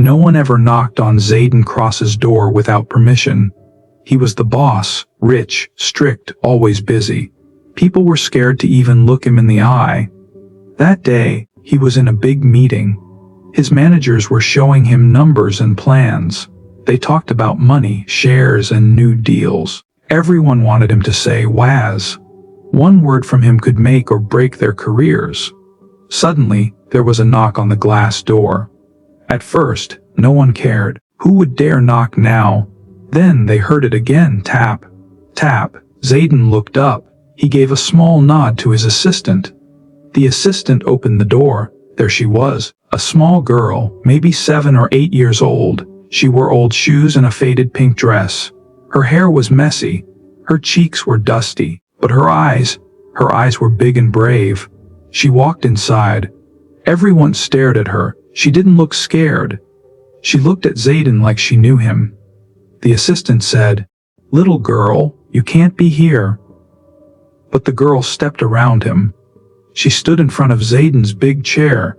No one ever knocked on Zayden Cross's door without permission. He was the boss, rich, strict, always busy. People were scared to even look him in the eye. That day, he was in a big meeting. His managers were showing him numbers and plans. They talked about money, shares, and new deals. Everyone wanted him to say "Waz." One word from him could make or break their careers. Suddenly, there was a knock on the glass door. At first, no one cared. Who would dare knock now? Then they heard it again, tap, tap. Zayden looked up. He gave a small nod to his assistant. The assistant opened the door. There she was, a small girl, maybe 7 or 8 years old. She wore old shoes and a faded pink dress. Her hair was messy. Her cheeks were dusty, but her eyes were big and brave. She walked inside. Everyone stared at her. She didn't look scared. She looked at Zayden like she knew him. The assistant said, "Little girl, you can't be here." But the girl stepped around him. She stood in front of Zayden's big chair.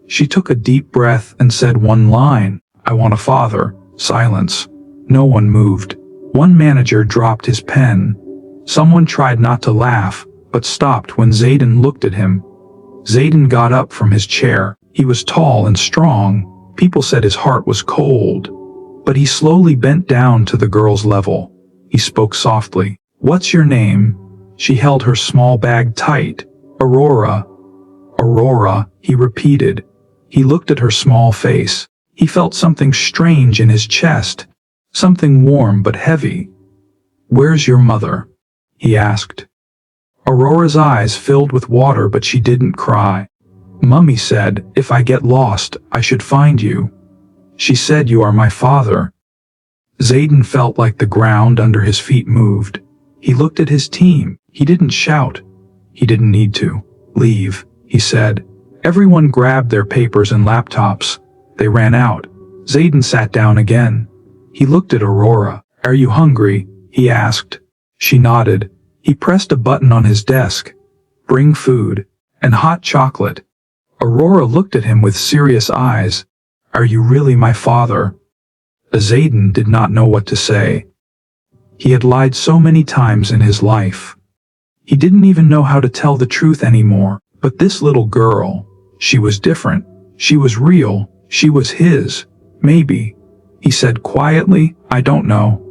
She took a deep breath and said one line, "I want a father." Silence. No one moved. One manager dropped his pen. Someone tried not to laugh, but stopped when Zayden looked at him. Zayden got up from his chair. He was tall and strong. People said his heart was cold. But he slowly bent down to the girl's level. He spoke softly. "What's your name?" She held her small bag tight. "Aurora." "Aurora," he repeated. He looked at her small face. He felt something strange in his chest. Something warm but heavy. "Where's your mother?" he asked. Aurora's eyes filled with water, but she didn't cry. "Mummy said, if I get lost, I should find you. She said you are my father." Zayden felt like the ground under his feet moved. He looked at his team. He didn't shout. He didn't need to. "Leave," he said. Everyone grabbed their papers and laptops. They ran out. Zayden sat down again. He looked at Aurora. "Are you hungry?" he asked. She nodded. He pressed a button on his desk. "Bring food. And hot chocolate." Aurora looked at him with serious eyes. "Are you really my father?" Zayden did not know what to say. He had lied so many times in his life. He didn't even know how to tell the truth anymore. But this little girl, she was different. She was real. She was his. "Maybe," he said quietly. "I don't know.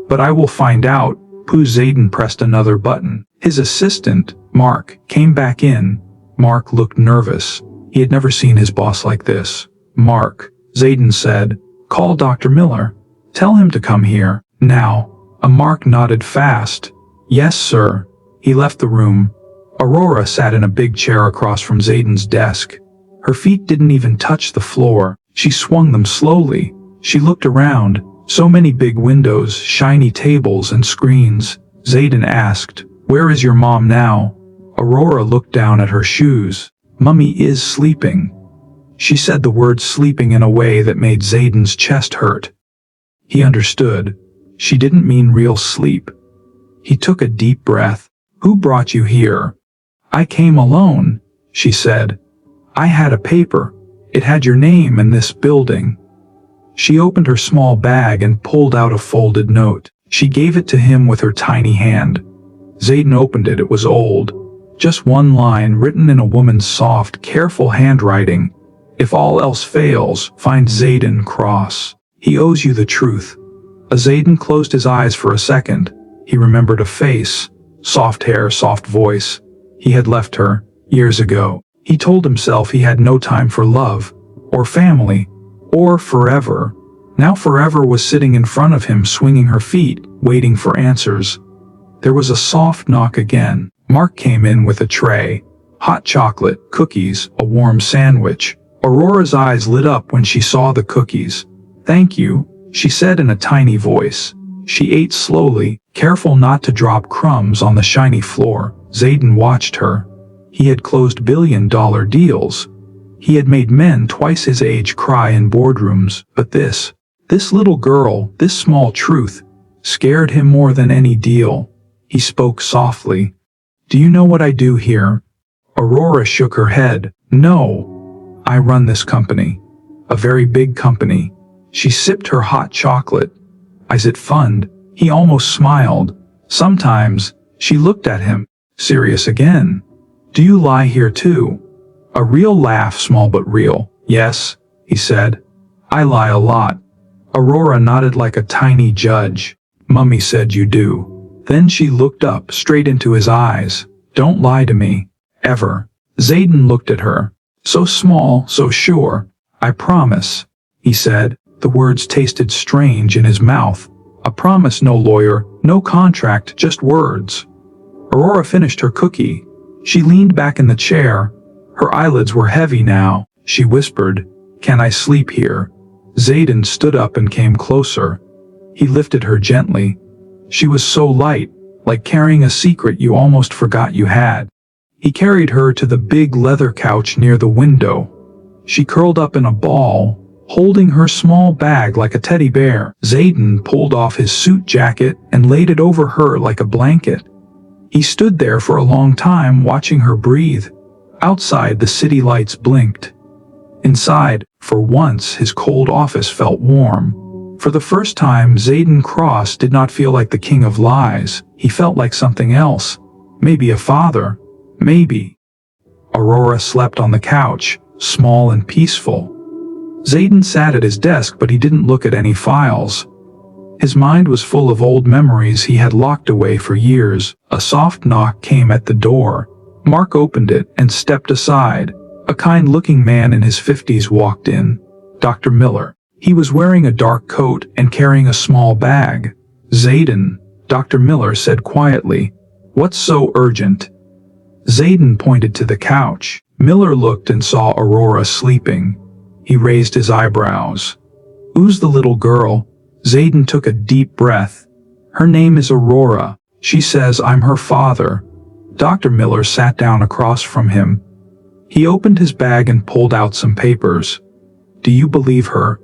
But I will find out." Zayden pressed another button. His assistant, Mark, came back in. Mark looked nervous. He had never seen his boss like this. "Mark," Zayden said, "call Dr. Miller. Tell him to come here, now." Mark nodded fast. "Yes, sir." He left the room. Aurora sat in a big chair across from Zayden's desk. Her feet didn't even touch the floor. She swung them slowly. She looked around. So many big windows, shiny tables, and screens. Zayden asked, "Where is your mom now?" Aurora looked down at her shoes. "Mummy is sleeping." She said the word sleeping in a way that made Zayden's chest hurt. He understood. She didn't mean real sleep. He took a deep breath. "Who brought you here?" "I came alone," she said. "I had a paper. It had your name and this building." She opened her small bag and pulled out a folded note. She gave it to him with her tiny hand. Zayden opened it. It was old. Just one line written in a woman's soft, careful handwriting. "If all else fails, find Zayden Cross. He owes you the truth." Zayden closed his eyes for a second. He remembered a face, soft hair, soft voice. He had left her, years ago. He told himself he had no time for love, or family, or forever. Now forever was sitting in front of him, swinging her feet, waiting for answers. There was a soft knock again. Mark came in with a tray. Hot chocolate, cookies, a warm sandwich. Aurora's eyes lit up when she saw the cookies. "Thank you," she said in a tiny voice. She ate slowly, careful not to drop crumbs on the shiny floor. Zayden watched her. He had closed billion-dollar deals. He had made men twice his age cry in boardrooms, but this little girl, this small truth, scared him more than any deal. He spoke softly. "Do you know what I do here?" Aurora shook her head. "No. I run this company. A very big company. She sipped her hot chocolate. Is it fun? He almost smiled. Sometimes. She looked at him, serious again. Do you lie here too? A real laugh, small but real. Yes, he said. I lie a lot. Aurora nodded like a tiny judge. Mummy said you do. Then she looked up straight into his eyes. Don't lie to me. Ever. Zayden looked at her. So small, so sure. I promise, he said. The words tasted strange in his mouth. A promise, no lawyer, no contract, just words. Aurora finished her cookie. She leaned back in the chair. Her eyelids were heavy now. She whispered, Can I sleep here? Zayden stood up and came closer. He lifted her gently. She was so light, like carrying a secret you almost forgot you had. He carried her to the big leather couch near the window. She curled up in a ball, holding her small bag like a teddy bear. Zayden pulled off his suit jacket and laid it over her like a blanket. He stood there for a long time watching her breathe. Outside, the city lights blinked. Inside, for once, his cold office felt warm. For the first time, Zayden Cross did not feel like the king of lies. He felt like something else. Maybe a father. Maybe. Aurora slept on the couch, small and peaceful. Zayden sat at his desk, but he didn't look at any files. His mind was full of old memories he had locked away for years. A soft knock came at the door. Mark opened it and stepped aside. A kind-looking man in his 50s walked in. Dr. Miller. He was wearing a dark coat and carrying a small bag. Zayden, Dr. Miller said quietly. What's so urgent? Zayden pointed to the couch. Miller looked and saw Aurora sleeping. He raised his eyebrows. Who's the little girl? Zayden took a deep breath. Her name is Aurora. She says I'm her father. Dr. Miller sat down across from him. He opened his bag and pulled out some papers. Do you believe her?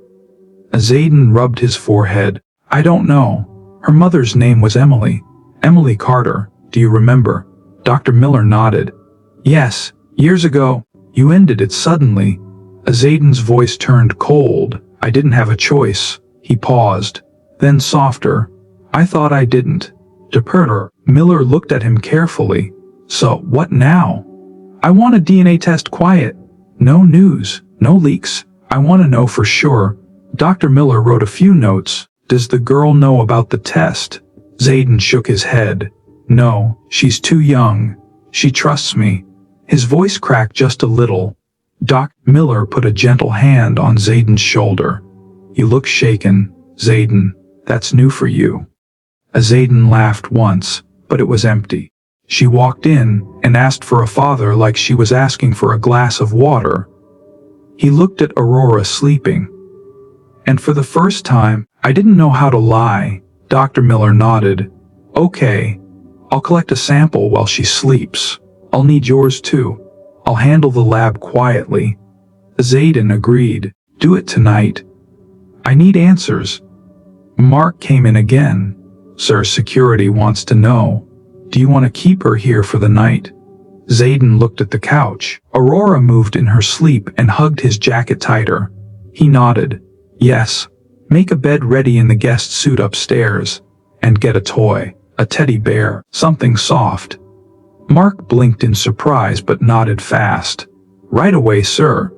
Zayden rubbed his forehead. I don't know. Her mother's name was Emily. Emily Carter. Do you remember? Dr. Miller nodded. Yes, years ago. You ended it suddenly. Zayden's voice turned cold. I didn't have a choice. He paused. Then softer. I thought I didn't. Deperter. Miller looked at him carefully. So, what now? I want a DNA test quiet. No news. No leaks. I want to know for sure. Dr. Miller wrote a few notes. Does the girl know about the test? Zayden shook his head. No, she's too young. She trusts me. His voice cracked just a little. Dr. Miller put a gentle hand on Zayden's shoulder. You look shaken, Zayden. That's new for you. Zayden laughed once, but it was empty. She walked in and asked for a father like she was asking for a glass of water. He looked at Aurora sleeping. And for the first time, I didn't know how to lie. Dr. Miller nodded. Okay. I'll collect a sample while she sleeps. I'll need yours too. I'll handle the lab quietly. Zayden agreed. Do it tonight. I need answers. Mark came in again. Sir, security wants to know. Do you want to keep her here for the night? Zayden looked at the couch. Aurora moved in her sleep and hugged his jacket tighter. He nodded. Yes. Make a bed ready in the guest suite upstairs. And get a toy. A teddy bear. Something soft. Mark blinked in surprise but nodded fast. Right away, sir.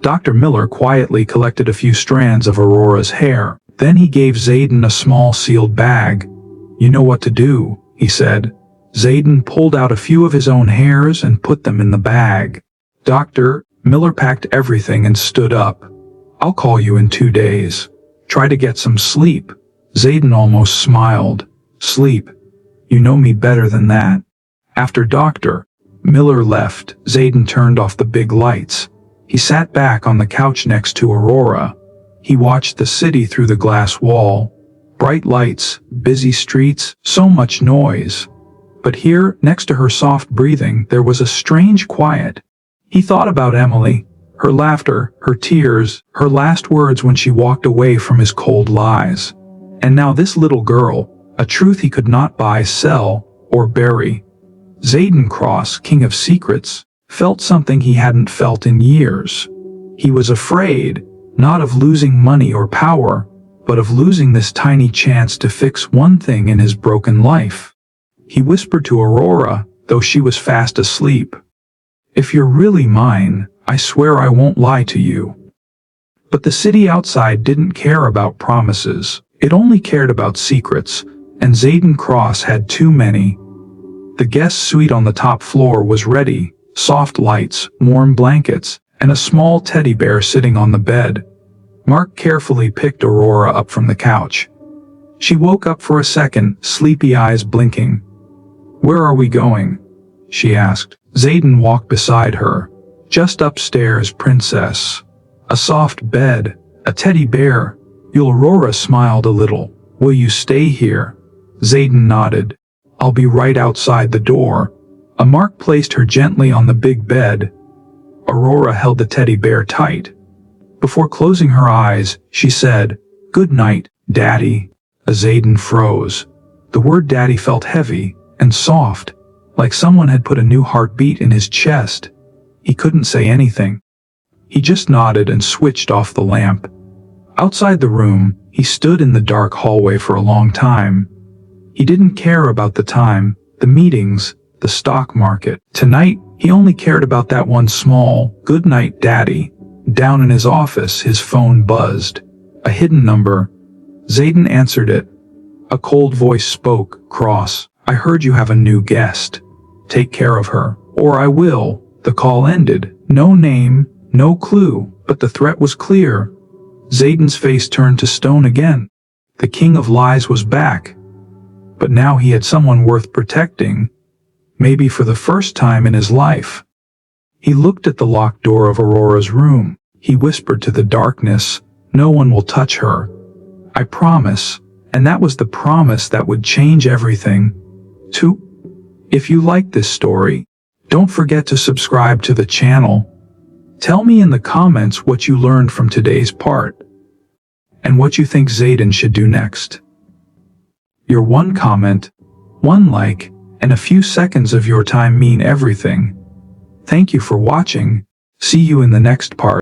Dr. Miller quietly collected a few strands of Aurora's hair. Then he gave Zayden a small sealed bag. You know what to do, he said. Zayden pulled out a few of his own hairs and put them in the bag. Dr. Miller packed everything and stood up. I'll call you in 2 days. Try to get some sleep. Zayden almost smiled. Sleep. You know me better than that. After Dr. Miller left, Zayden turned off the big lights. He sat back on the couch next to Aurora. He watched the city through the glass wall. Bright lights, busy streets, so much noise. But here, next to her soft breathing, there was a strange quiet. He thought about Emily, her laughter, her tears, her last words when she walked away from his cold lies. And now this little girl, a truth he could not buy, sell, or bury. Zayden Cross, king of secrets, felt something he hadn't felt in years. He was afraid, Not of losing money or power, but of losing this tiny chance to fix one thing in his broken life. He whispered to Aurora, though she was fast asleep. "If you're really mine, I swear I won't lie to you." But the city outside didn't care about promises. It only cared about secrets, and Zayden Cross had too many. The guest suite on the top floor was ready, soft lights, warm blankets, and a small teddy bear sitting on the bed. Mark carefully picked Aurora up from the couch. She woke up for a second, sleepy eyes blinking. "Where are we going?" she asked. Zayden walked beside her. "Just upstairs, princess. A soft bed, a teddy bear." Aurora smiled a little. "Will you stay here?" Zayden nodded. "I'll be right outside the door." Mark placed her gently on the big bed. Aurora held the teddy bear tight. Before closing her eyes, she said, "Good night, Daddy." Zayden froze. The word daddy felt heavy and soft, like someone had put a new heartbeat in his chest. He couldn't say anything. He just nodded and switched off the lamp. Outside the room, he stood in the dark hallway for a long time. He didn't care about the time, the meetings, the stock market. Tonight, he only cared about that one small, "Good night, Daddy." Down in his office, his phone buzzed. A hidden number. Zayden answered it. A cold voice spoke, "Cross, I heard you have a new guest. Take care of her, or I will." The call ended. No name, no clue, but the threat was clear. Zayden's face turned to stone again. The king of lies was back. But now he had someone worth protecting. Maybe for the first time in his life. He looked at the locked door of Aurora's room. He whispered to the darkness, "No one will touch her. I promise." And that was the promise that would change everything. If you like this story, don't forget to subscribe to the channel. Tell me in the comments what you learned from today's part, and what you think Zayden should do next. Your one comment, one like, and a few seconds of your time mean everything. Thank you for watching. See you in the next part.